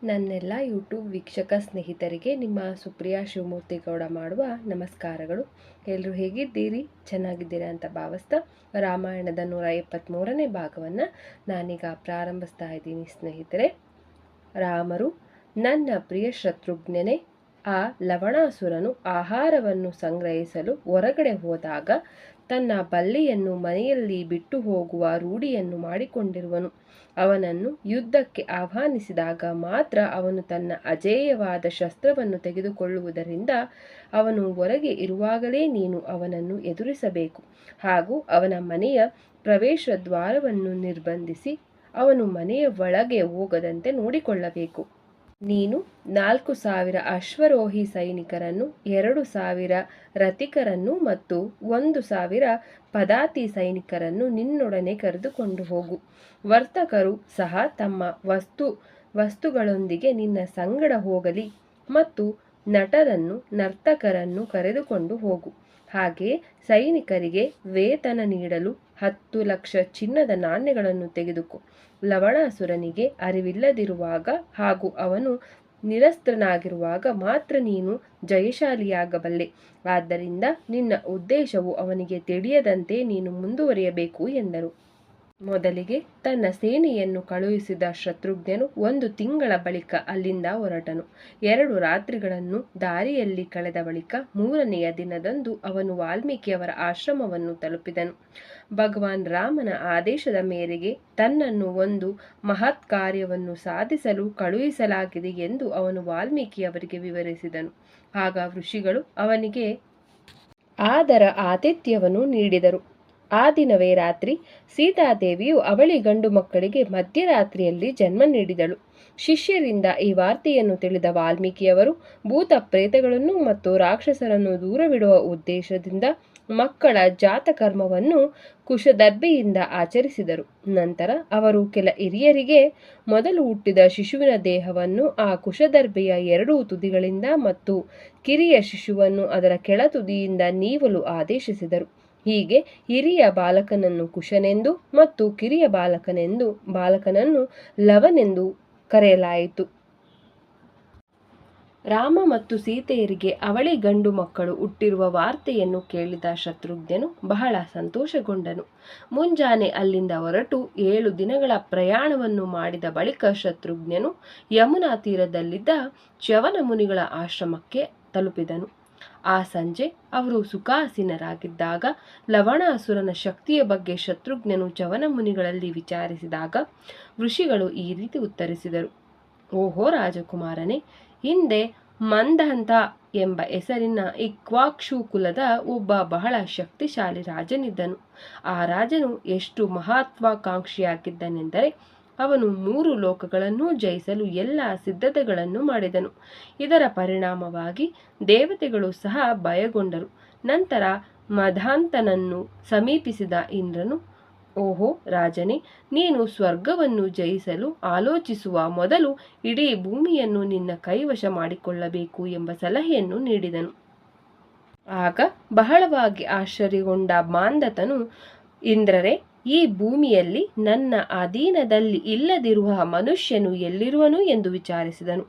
ನನ್ನೆಲ್ಲ ಯೂಟ್ಯೂಬ್ ವೀಕ್ಷಕ ಸ್ನೇಹಿತರಿಗೆ ನಿಮ್ಮ ಸುಪ್ರಿಯಾ ಶಿವಮೂರ್ತಿಗೌಡ ಮಾಡುವ ನಮಸ್ಕಾರಗಳು. ಎಲ್ಲರೂ ಹೇಗಿದ್ದೀರಿ? ಚೆನ್ನಾಗಿದ್ದೀರಾ ಅಂತ ಭಾವಿಸ್ತಾ ರಾಮಾಯಣದ 173ನೇ ಭಾಗವನ್ನು ನಾನೀಗ ಪ್ರಾರಂಭಿಸ್ತಾ ಇದ್ದೀನಿ ಸ್ನೇಹಿತರೆ. ರಾಮರು, ನನ್ನ ಪ್ರಿಯ ಶತ್ರುಘ್ನನೇ, ಆ ಲವಣಾಸುರನು ಆಹಾರವನ್ನು ಸಂಗ್ರಹಿಸಲು ಹೊರಗಡೆ ಹೋದಾಗ ತನ್ನ ಬಲ್ಲಿಯನ್ನು ಮನೆಯಲ್ಲಿ ಬಿಟ್ಟು ಹೋಗುವ ರೂಢಿಯನ್ನು ಮಾಡಿಕೊಂಡಿರುವನು. ಅವನನ್ನು ಯುದ್ಧಕ್ಕೆ ಆಹ್ವಾನಿಸಿದಾಗ ಮಾತ್ರ ಅವನು ತನ್ನ ಅಜೇಯವಾದ ಶಸ್ತ್ರವನ್ನು ತೆಗೆದುಕೊಳ್ಳುವುದರಿಂದ ಅವನು ಹೊರಗೆ ಇರುವಾಗಲೇ ನೀನು ಅವನನ್ನು ಎದುರಿಸಬೇಕು. ಹಾಗೂ ಅವನ ಮನೆಯ ಪ್ರವೇಶ ದ್ವಾರವನ್ನು ನಿರ್ಬಂಧಿಸಿ ಅವನು ಮನೆಯ ಒಳಗೆ ಹೋಗದಂತೆ ನೋಡಿಕೊಳ್ಳಬೇಕು. ನೀನು 4,000 ಅಶ್ವರೋಹಿ ಸೈನಿಕರನ್ನು, 2,000 ರಥಿಕರನ್ನು ಮತ್ತು 1,000 ಪದಾತಿ ಸೈನಿಕರನ್ನು ನಿನ್ನೊಡನೆ ಕರೆದುಕೊಂಡು ಹೋಗು. ವರ್ತಕರು ಸಹ ತಮ್ಮ ವಸ್ತುಗಳೊಂದಿಗೆ ನಿನ್ನ ಸಂಗಡ ಹೋಗಲಿ ಮತ್ತು ನಟರನ್ನು, ನರ್ತಕರನ್ನು ಕರೆದುಕೊಂಡು ಹೋಗು. ಹಾಗೆ ಸೈನಿಕರಿಗೆ ವೇತನ ನೀಡಲು 10 ಲಕ್ಷ ಚಿನ್ನದ ನಾಣ್ಯಗಳನ್ನು ತೆಗೆದುಕೋ. ಲವಣಾಸುರನಿಗೆ ಅರಿವಿಲ್ಲದಿರುವಾಗ ಹಾಗೂ ಅವನು ನಿರಸ್ತ್ರನಾಗಿರುವಾಗ ಮಾತ್ರ ನೀನು ಜಯಶಾಲಿಯಾಗಬಲ್ಲೆ. ಆದ್ದರಿಂದ ನಿನ್ನ ಉದ್ದೇಶವು ಅವನಿಗೆ ತಿಳಿಯದಂತೆ ನೀನು ಮುಂದುವರಿಯಬೇಕು ಎಂದರು. ಮೊದಲಿಗೆ ತನ್ನ ಸೇನೆಯನ್ನು ಕಳುಹಿಸಿದ ಶತ್ರುಘ್ನನು 1 ತಿಂಗಳ ಬಳಿಕ ಅಲ್ಲಿಂದ ಹೊರಟನು. 2 ರಾತ್ರಿಗಳನ್ನು ದಾರಿಯಲ್ಲಿ ಕಳೆದ ಬಳಿಕ 3ನೆಯ ದಿನದಂದು ಅವನು ವಾಲ್ಮೀಕಿಯವರ ಆಶ್ರಮವನ್ನು ತಲುಪಿದನು. ಭಗವಾನ್ ರಾಮನ ಆದೇಶದ ಮೇರೆಗೆ ತನ್ನನ್ನು ಒಂದು ಮಹತ್ ಕಾರ್ಯವನ್ನು ಸಾಧಿಸಲು ಕಳುಹಿಸಲಾಗಿದೆ ಎಂದು ಅವನು ವಾಲ್ಮೀಕಿಯವರಿಗೆ ವಿವರಿಸಿದನು. ಆಗ ಋಷಿಗಳು ಅವನಿಗೆ ಆದರ ಆತಿಥ್ಯವನ್ನು ನೀಡಿದರು. ಆ ದಿನವೇ ರಾತ್ರಿ ಸೀತಾದೇವಿಯು ಅವಳಿ ಗಂಡು ಮಕ್ಕಳಿಗೆ ಮಧ್ಯರಾತ್ರಿಯಲ್ಲಿ ಜನ್ಮ ನೀಡಿದಳು. ಶಿಷ್ಯರಿಂದ ಈ ವಾರ್ತೆಯನ್ನು ತಿಳಿದ ವಾಲ್ಮೀಕಿಯವರು ಭೂತ ಪ್ರೇತಗಳನ್ನು ಮತ್ತು ರಾಕ್ಷಸರನ್ನು ದೂರವಿಡುವ ಉದ್ದೇಶದಿಂದ ಮಕ್ಕಳ ಜಾತಕರ್ಮವನ್ನು ಕುಶದರ್ಭೆಯಿಂದ ಆಚರಿಸಿದರು. ನಂತರ ಅವರು ಕೆಲ ಹಿರಿಯರಿಗೆ ಮೊದಲು ಹುಟ್ಟಿದ ಶಿಶುವಿನ ದೇಹವನ್ನು ಆ ಕುಶದರ್ಭೆಯ 2 ತುದಿಗಳಿಂದ ಮತ್ತು ಕಿರಿಯ ಶಿಶುವನ್ನು ಅದರ ಕೆಳ ತುದಿಯಿಂದ ನೀವಲು ಆದೇಶಿಸಿದರು. ಹೀಗೆ ಹಿರಿಯ ಬಾಲಕನನ್ನು ಕುಶನೆಂದು ಮತ್ತು ಕಿರಿಯ ಬಾಲಕನನ್ನು ಲವನೆಂದು ಕರೆಯಲಾಯಿತು. ರಾಮ ಮತ್ತು ಸೀತೆಯರಿಗೆ ಅವಳಿ ಗಂಡು ಮಕ್ಕಳು ಹುಟ್ಟಿರುವ ವಾರ್ತೆಯನ್ನು ಕೇಳಿದ ಶತ್ರುಘ್ನನು ಬಹಳ ಸಂತೋಷಗೊಂಡನು. ಮುಂಜಾನೆ ಅಲ್ಲಿಂದ ಹೊರಟು 7 ದಿನಗಳ ಪ್ರಯಾಣವನ್ನು ಮಾಡಿದ ಬಳಿಕ ಶತ್ರುಘ್ನನು ಯಮುನಾ ತೀರದಲ್ಲಿದ್ದ ಚ್ಯವನ ಮುನಿಗಳ ಆಶ್ರಮಕ್ಕೆ ತಲುಪಿದನು. ಆ ಸಂಜೆ ಅವರು ಸುಖಾಸೀನರಾಗಿದ್ದಾಗ ಲವಣಾಸುರನ ಶಕ್ತಿಯ ಬಗ್ಗೆ ಶತ್ರುಘ್ನನು ಚ್ಯವನ ಮುನಿಗಳಲ್ಲಿ ವಿಚಾರಿಸಿದಾಗ ಋಷಿಗಳು ಈ ರೀತಿ ಉತ್ತರಿಸಿದರು. ಓಹೋ ರಾಜಕುಮಾರನೇ, ಹಿಂದೆ ಮಂದಹಂತ ಎಂಬ ಹೆಸರಿನ ಇಕ್ಷ್ವಾಕು ಕುಲದ ಒಬ್ಬ ಬಹಳ ಶಕ್ತಿಶಾಲಿ ರಾಜನಿದ್ದನು. ಆ ರಾಜನು ಎಷ್ಟು ಮಹತ್ವಾಕಾಂಕ್ಷಿಯಾಗಿದ್ದನೆಂದರೆ ಅವನು 3 ಲೋಕಗಳನ್ನು ಜಯಿಸಲು ಎಲ್ಲ ಸಿದ್ಧತೆಗಳನ್ನು ಮಾಡಿದನು. ಇದರ ಪರಿಣಾಮವಾಗಿ ದೇವತೆಗಳು ಸಹ ಭಯಗೊಂಡರು. ನಂತರ ಮದಾಂತನನ್ನು ಸಮೀಪಿಸಿದ ಇಂದ್ರನು, ಓಹೋ ರಾಜನೇ, ನೀನು ಸ್ವರ್ಗವನ್ನು ಜಯಿಸಲು ಆಲೋಚಿಸುವ ಮೊದಲು ಇಡೀ ಭೂಮಿಯನ್ನು ನಿನ್ನ ಕೈವಶ ಮಾಡಿಕೊಳ್ಳಬೇಕು ಎಂಬ ಸಲಹೆಯನ್ನು ನೀಡಿದನು. ಆಗ ಬಹಳವಾಗಿ ಆಶ್ಚರ್ಯಗೊಂಡ ಮಾಂದತನು, ಇಂದ್ರರೇ, ಈ ಭೂಮಿಯಲ್ಲಿ ನನ್ನ ಅಧೀನದಲ್ಲಿ ಇಲ್ಲದಿರುವ ಮನುಷ್ಯನು ಎಲ್ಲಿರುವನು ಎಂದು ವಿಚಾರಿಸಿದನು.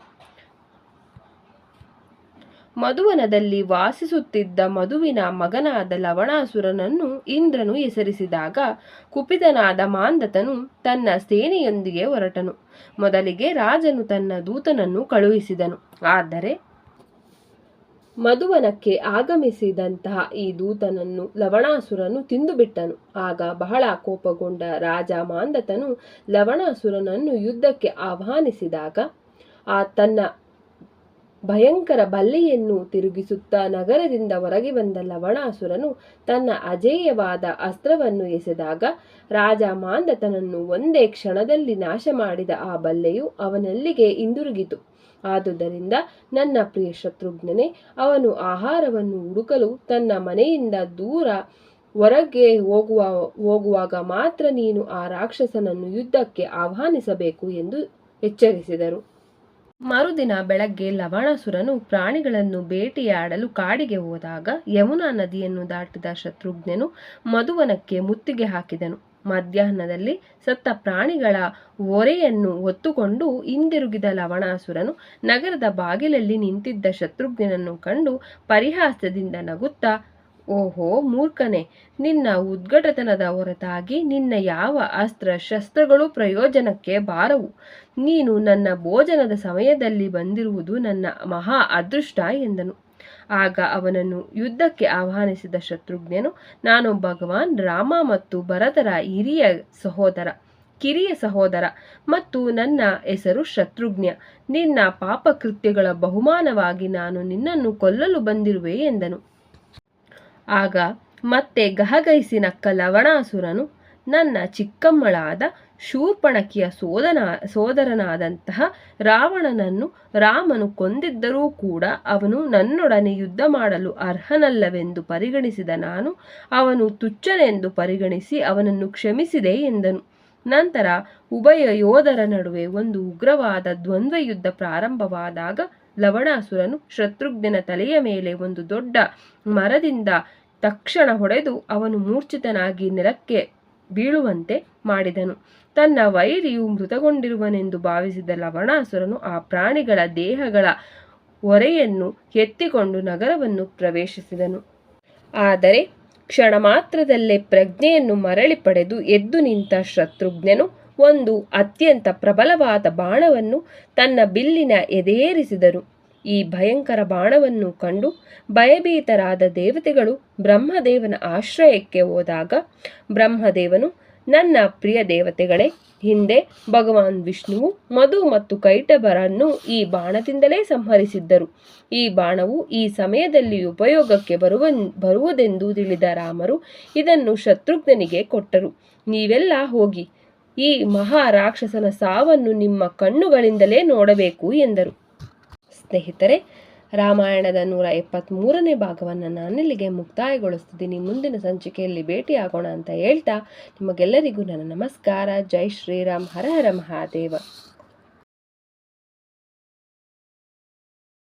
ಮಧುವನದಲ್ಲಿ ವಾಸಿಸುತ್ತಿದ್ದ ಮಧುವಿನ ಮಗನಾದ ಲವಣಾಸುರನನ್ನು ಇಂದ್ರನು ಹೆಸರಿಸಿದಾಗ ಕುಪಿತನಾದ ಮಾಂದತನು ತನ್ನ ಸೇನೆಯೊಂದಿಗೆ ಹೊರಟನು. ಮೊದಲಿಗೆ ರಾಜನು ತನ್ನ ದೂತನನ್ನು ಕಳುಹಿಸಿದನು. ಆದರೆ ಮಧುವನಕ್ಕೆ ಆಗಮಿಸಿದಂತಹ ಈ ದೂತನನ್ನು ಲವಣಾಸುರನು ತಿಂದುಬಿಟ್ಟನು. ಆಗ ಬಹಳ ಕೋಪಗೊಂಡ ರಾಜ ಮಾಂದತನು ಲವಣಾಸುರನನ್ನು ಯುದ್ಧಕ್ಕೆ ಆಹ್ವಾನಿಸಿದಾಗ ತನ್ನ ಭಯಂಕರ ಬಲ್ಲೆಯನ್ನು ತಿರುಗಿಸುತ್ತಾ ನಗರದಿಂದ ಹೊರಗೆ ಬಂದ ಲವಣಾಸುರನು ತನ್ನ ಅಜೇಯವಾದ ಅಸ್ತ್ರವನ್ನು ಎಸೆದಾಗ ರಾಜ ಮಾಂದತನನ್ನು ಒಂದೇ ಕ್ಷಣದಲ್ಲಿ ನಾಶ ಮಾಡಿದ ಆ ಬಲ್ಲೆಯು ಅವನಲ್ಲಿಗೆ ಹಿಂದಿರುಗಿತು. ಆದುದರಿಂದ ನನ್ನ ಪ್ರಿಯ ಶತ್ರುಘ್ನನೇ, ಅವನು ಆಹಾರವನ್ನು ಹುಡುಕಲು ತನ್ನ ಮನೆಯಿಂದ ದೂರ ಹೊರಗೆ ಹೋಗುವಾಗ ಮಾತ್ರ ನೀನು ಆ ರಾಕ್ಷಸನನ್ನು ಯುದ್ಧಕ್ಕೆ ಆಹ್ವಾನಿಸಬೇಕು ಎಂದು ಎಚ್ಚರಿಸಿದರು. ಮರುದಿನ ಬೆಳಗ್ಗೆ ಲವಣಾಸುರನು ಪ್ರಾಣಿಗಳನ್ನು ಬೇಟೆಯಾಡಲು ಕಾಡಿಗೆ ಹೋದಾಗ ಯಮುನಾ ನದಿಯನ್ನು ದಾಟಿದ ಶತ್ರುಘ್ನನು ಮಧುವನಕ್ಕೆ ಮುತ್ತಿಗೆ ಹಾಕಿದನು. ಮಧ್ಯಾಹ್ನದಲ್ಲಿ ಸತ್ತ ಪ್ರಾಣಿಗಳ ಹೊರೆಯನ್ನು ಹೊತ್ತುಕೊಂಡು ಹಿಂದಿರುಗಿದ ಲವಣಾಸುರನು ನಗರದ ಬಾಗಿಲಲ್ಲಿ ನಿಂತಿದ್ದ ಶತ್ರುಘ್ನನನ್ನು ಕಂಡು ಪರಿಹಾಸದಿಂದ ನಗುತ್ತಾ, ಓಹೋ ಮೂರ್ಖನೆ, ನಿನ್ನ ಉದ್ಘಟತನದ ಹೊರತಾಗಿ ನಿನ್ನ ಯಾವ ಅಸ್ತ್ರ ಶಸ್ತ್ರಗಳು ಪ್ರಯೋಜನಕ್ಕೆ ಬಾರವು. ನೀನು ನನ್ನ ಭೋಜನದ ಸಮಯದಲ್ಲಿ ಬಂದಿರುವುದು ನನ್ನ ಮಹಾ ಅದೃಷ್ಟ ಎಂದನು. ಆಗ ಅವನನ್ನು ಯುದ್ಧಕ್ಕೆ ಆಹ್ವಾನಿಸಿದ ಶತ್ರುಘ್ನನು, ನಾನು ಭಗವಾನ್ ರಾಮ ಮತ್ತು ಭರತರ ಕಿರಿಯ ಸಹೋದರ ಮತ್ತು ನನ್ನ ಹೆಸರು ಶತ್ರುಘ್ನ. ನಿನ್ನ ಪಾಪಕೃತ್ಯಗಳ ಬಹುಮಾನವಾಗಿ ನಾನು ನಿನ್ನನ್ನು ಕೊಲ್ಲಲು ಬಂದಿರುವೆ ಎಂದನು. ಆಗ ಮತ್ತೆ ಗಹಗಹಿಸಿ ನಕ್ಕ ಲವಣಾಸುರನು, ನನ್ನ ಚಿಕ್ಕಮ್ಮಳಾದ ಶೂರ್ಪಣಖಿಯ ಸೋದರನಾದಂತಹ ರಾವಣನನ್ನು ರಾಮನು ಕೊಂದಿದ್ದರೂ ಕೂಡ ಅವನು ನನ್ನೊಡನೆ ಯುದ್ಧ ಮಾಡಲು ಅರ್ಹನಲ್ಲವೆಂದು ಪರಿಗಣಿಸಿದ ನಾನು ಅವನು ತುಚ್ಛನೆಂದು ಪರಿಗಣಿಸಿ ಅವನನ್ನು ಕ್ಷಮಿಸಿದೆ ಎಂದನು. ನಂತರ ಉಭಯ ಯೋಧರ ನಡುವೆ ಒಂದು ಉಗ್ರವಾದ ದ್ವಂದ್ವ ಯುದ್ಧ ಪ್ರಾರಂಭವಾದಾಗ ಲವಣಾಸುರನು ಶತ್ರುಘ್ನನ ತಲೆಯ ಮೇಲೆ ಒಂದು ದೊಡ್ಡ ಮರದಿಂದ ತಕ್ಷಣ ಹೊಡೆದು ಅವನು ಮೂರ್ಛಿತನಾಗಿ ನೆಲಕ್ಕೆ ಬೀಳುವಂತೆ ಮಾಡಿದನು. ತನ್ನ ವೈರಿಯು ಮೃತಗೊಂಡಿರುವನೆಂದು ಭಾವಿಸಿದ ಲವಣಾಸುರನು ಆ ಪ್ರಾಣಿಗಳ ದೇಹಗಳ ಹೊರೆಯನ್ನು ಎತ್ತಿಕೊಂಡು ನಗರವನ್ನು ಪ್ರವೇಶಿಸಿದನು. ಆದರೆ ಕ್ಷಣ ಮಾತ್ರದಲ್ಲೇ ಪ್ರಜ್ಞೆಯನ್ನು ಮರಳಿ ಪಡೆದು ಎದ್ದು ನಿಂತ ಶತ್ರುಘ್ನನು ಒಂದು ಅತ್ಯಂತ ಪ್ರಬಲವಾದ ಬಾಣವನ್ನು ತನ್ನ ಬಿಲ್ಲಿನ ಎದೆಯೇರಿಸಿದನು. ಈ ಭಯಂಕರ ಬಾಣವನ್ನು ಕಂಡು ಭಯಭೀತರಾದ ದೇವತೆಗಳು ಬ್ರಹ್ಮದೇವನ ಆಶ್ರಯಕ್ಕೆ ಹೋದಾಗ ಬ್ರಹ್ಮದೇವನು, ನನ್ನ ಪ್ರಿಯ ದೇವತೆಗಳೇ, ಹಿಂದೆ ಭಗವಾನ್ ವಿಷ್ಣುವು ಮಧು ಮತ್ತು ಕೈಟಭರನ್ನು ಈ ಬಾಣದಿಂದಲೇ ಸಂಹರಿಸಿದ್ದರು. ಈ ಬಾಣವು ಈ ಸಮಯದಲ್ಲಿ ಉಪಯೋಗಕ್ಕೆ ಬರುವುದೆಂದು ತಿಳಿದ ರಾಮರು ಇದನ್ನು ಶತ್ರುಘ್ನನಿಗೆ ಕೊಟ್ಟರು. ನೀವೆಲ್ಲ ಹೋಗಿ ಈ ಮಹಾರಾಕ್ಷಸನ ಸಾವನ್ನು ನಿಮ್ಮ ಕಣ್ಣುಗಳಿಂದಲೇ ನೋಡಬೇಕು ಎಂದರು. ಸ್ನೇಹಿತರೆ, ರಾಮಾಯಣದ 173ನೇ ಭಾಗವನ್ನು ನಾನಿಲ್ಲಿಗೆ ಮುಕ್ತಾಯಗೊಳಿಸ್ತಿದ್ದೀನಿ. ಮುಂದಿನ ಸಂಚಿಕೆಯಲ್ಲಿ ಭೇಟಿಯಾಗೋಣ ಅಂತ ಹೇಳ್ತಾ ನಿಮಗೆಲ್ಲರಿಗೂ ನನ್ನ ನಮಸ್ಕಾರ. ಜೈ ಶ್ರೀರಾಮ್. ಹರ ಹರ ಮಹಾದೇವ.